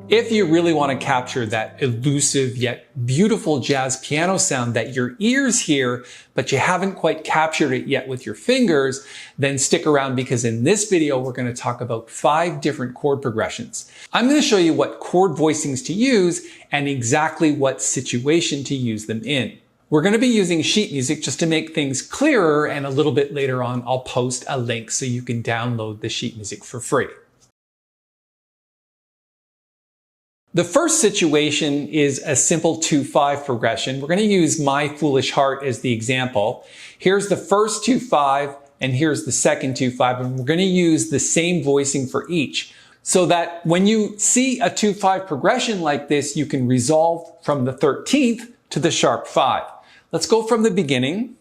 If you really want to capture that elusive yet beautiful jazz piano sound that your ears hear, but you haven't quite captured it yet with your fingers, then stick around because in this video, we're going to talk about 5 different chord progressions. I'm going to show you what chord voicings to use and exactly what situation to use them in. We're going to be using sheet music just to make things clearer, and a little bit later on, I'll post a link so you can download the sheet music for free. The first situation is a simple 2-5 progression. We're going to use My Foolish Heart as the example. Here's the first 2-5 and here's the second 2-5, and we're going to use the same voicing for each so that when you see a 2-5 progression like this, you can resolve from the 13th to the sharp 5. Let's go from the beginning.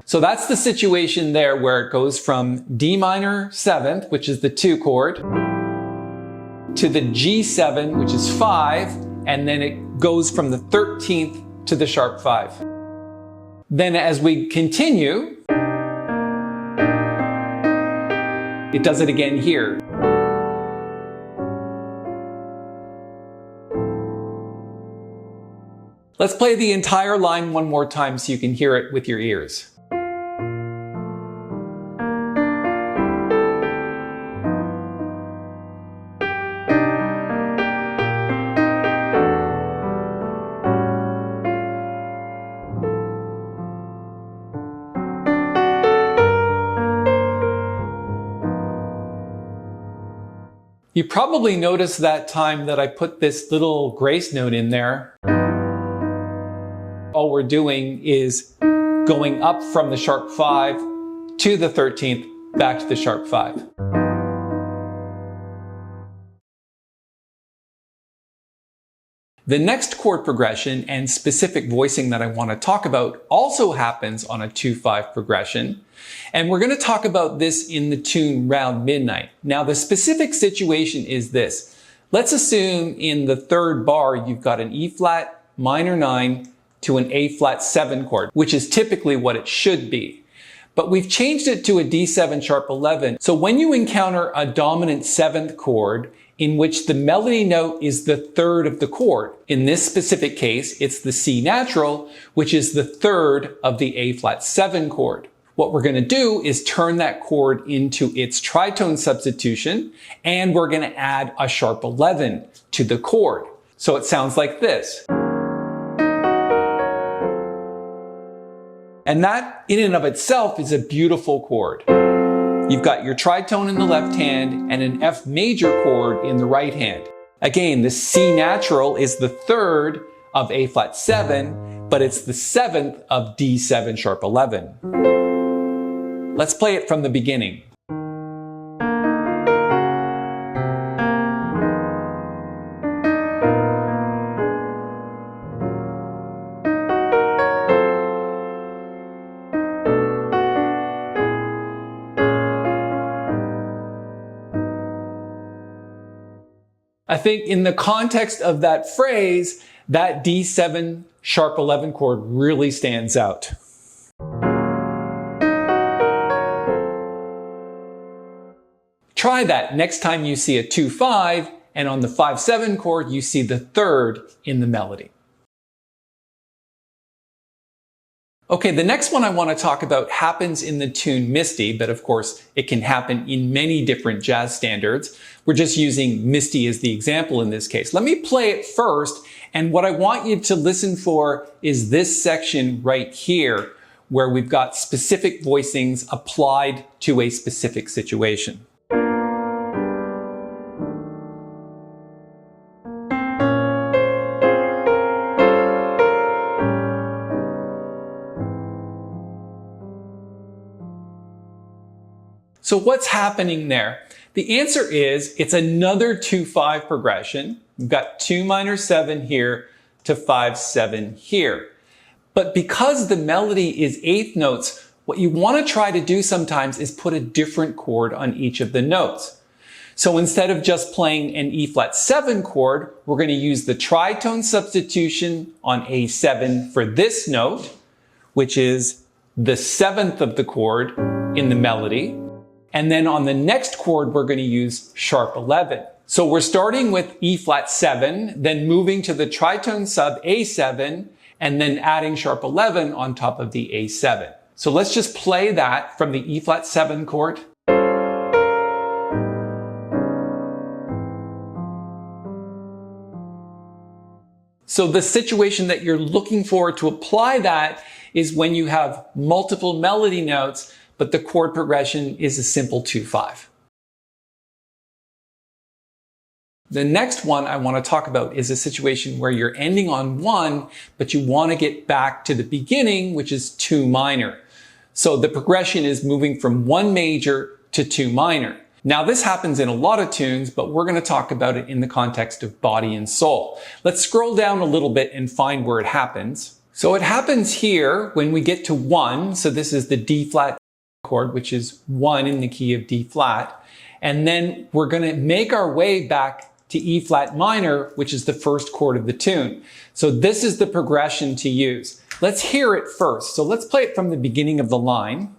So that's the situation there where it goes from D minor 7th, which is the 2 chord, to the G7, which is 5, and then it goes from the 13th to the sharp 5. Then as we continue, it does it again here. Let's play the entire line one more time so you can hear it with your ears. You probably noticed that time that I put this little grace note in there. All we're doing is going up from the sharp 5 to the 13th, back to the sharp 5. The next chord progression and specific voicing that I want to talk about also happens on a 2-5 progression. And we're going to talk about this in the tune Round Midnight. Now, the specific situation is this. Let's assume in the 3rd bar, you've got an E flat minor 9 to an A flat 7 chord, which is typically what it should be. But we've changed it to a D7 sharp 11. So when you encounter a dominant 7th chord, in which the melody note is the 3rd of the chord. In this specific case, it's the C natural, which is the 3rd of the A flat 7 chord. What we're going to do is turn that chord into its tritone substitution, and we're going to add a sharp 11 to the chord. So it sounds like this. And that, in and of itself, is a beautiful chord. You've got your tritone in the left hand and an F major chord in the right hand. Again, the C natural is the 3rd of A flat 7, but it's the 7th of D7 sharp 11. Let's play it from the beginning. I think in the context of that phrase, that D7 sharp 11 chord really stands out. Try that next time you see a 2-5, and on the 5-7 chord, you see the 3rd in the melody. Okay, the next one I want to talk about happens in the tune Misty, but of course it can happen in many different jazz standards. We're just using Misty as the example in this case. Let me play it first, and what I want you to listen for is this section right here, where we've got specific voicings applied to a specific situation. So what's happening there? The answer is it's another 2-5 progression. We've got 2 minor 7 here to 5-7 here. But because the melody is 8th notes, what you want to try to do sometimes is put a different chord on each of the notes. So instead of just playing an E flat 7 chord, we're going to use the tritone substitution on A7 for this note, which is the 7th of the chord in the melody. And then on the next chord, we're going to use sharp 11. So we're starting with E flat 7, then moving to the Tritone Sub A7, and then adding sharp 11 on top of the A7. So let's just play that from the E flat 7 chord. So the situation that you're looking for to apply that is when you have multiple melody notes, but the chord progression is a simple 2-5. The next one I want to talk about is a situation where you're ending on 1, but you want to get back to the beginning, which is 2 minor. So the progression is moving from 1 major to 2 minor. Now this happens in a lot of tunes, but we're going to talk about it in the context of body and soul. Let's scroll down a little bit and find where it happens. So it happens here when we get to 1. So this is the D flat chord, which is 1 in the key of D flat. And then we're going to make our way back to E flat minor, which is the first chord of the tune. So this is the progression to use. Let's hear it first. So let's play it from the beginning of the line.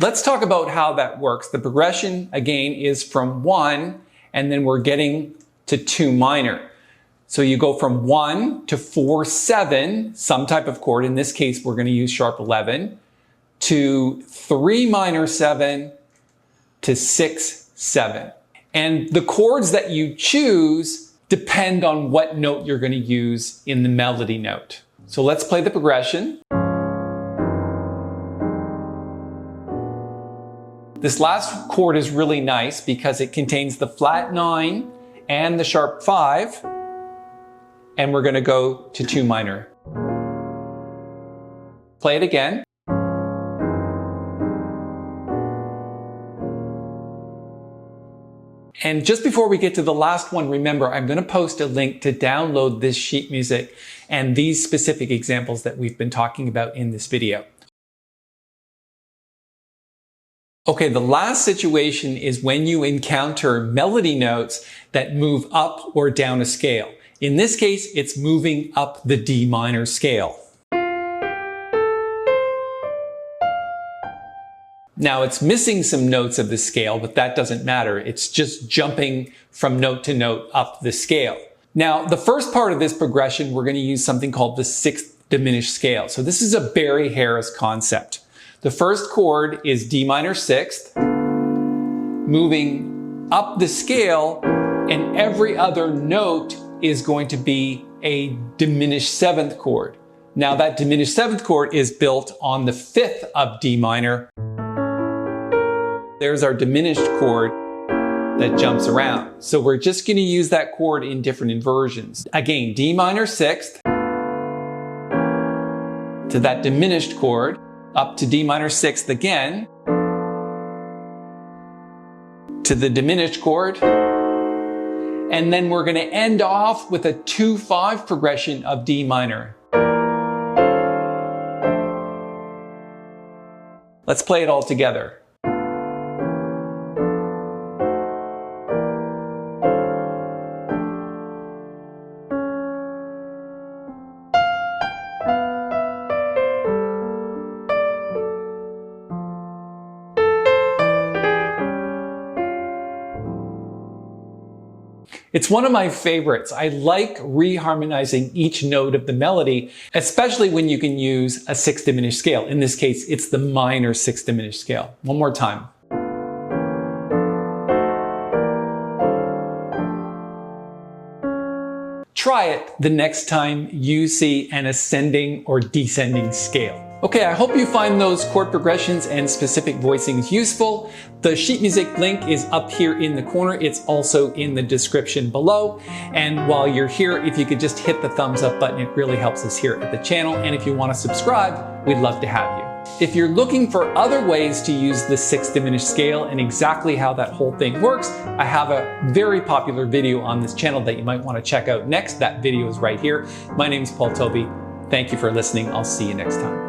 Let's talk about how that works. The progression, again, is from 1, and then we're getting to 2 minor. So you go from 1 to 4, 7, some type of chord. In this case, we're going to use sharp 11, to 3 minor 7, to 6, 7. And the chords that you choose depend on what note you're going to use in the melody note. So let's play the progression. This last chord is really nice because it contains the flat 9 and the sharp 5. And we're going to go to 2 minor. Play it again. And just before we get to the last one, remember, I'm going to post a link to download this sheet music and these specific examples that we've been talking about in this video. Okay, the last situation is when you encounter melody notes that move up or down a scale. In this case, it's moving up the D minor scale. Now it's missing some notes of the scale, but that doesn't matter. It's just jumping from note to note up the scale. Now, the first part of this progression, we're going to use something called the 6th diminished scale. So this is a Barry Harris concept. The first chord is D minor 6th, moving up the scale, and every other note is going to be a diminished 7th chord. Now that diminished 7th chord is built on the 5th of D minor. There's our diminished chord that jumps around. So we're just going to use that chord in different inversions. Again, D minor 6th to that diminished chord, up to D minor 6th again, to the diminished chord, and then we're going to end off with a 2-5 progression of D minor. Let's play it all together. It's one of my favorites. I like reharmonizing each note of the melody, especially when you can use a 6th diminished scale. In this case, it's the minor 6th diminished scale. One more time. Try it the next time you see an ascending or descending scale. Okay, I hope you find those chord progressions and specific voicings useful. The sheet music link is up here in the corner. It's also in the description below. And while you're here, if you could just hit the thumbs up button, it really helps us here at the channel. And if you want to subscribe, we'd love to have you. If you're looking for other ways to use the 6th diminished scale and exactly how that whole thing works, I have a very popular video on this channel that you might want to check out next. That video is right here. My name is Paul Tobey. Thank you for listening. I'll see you next time.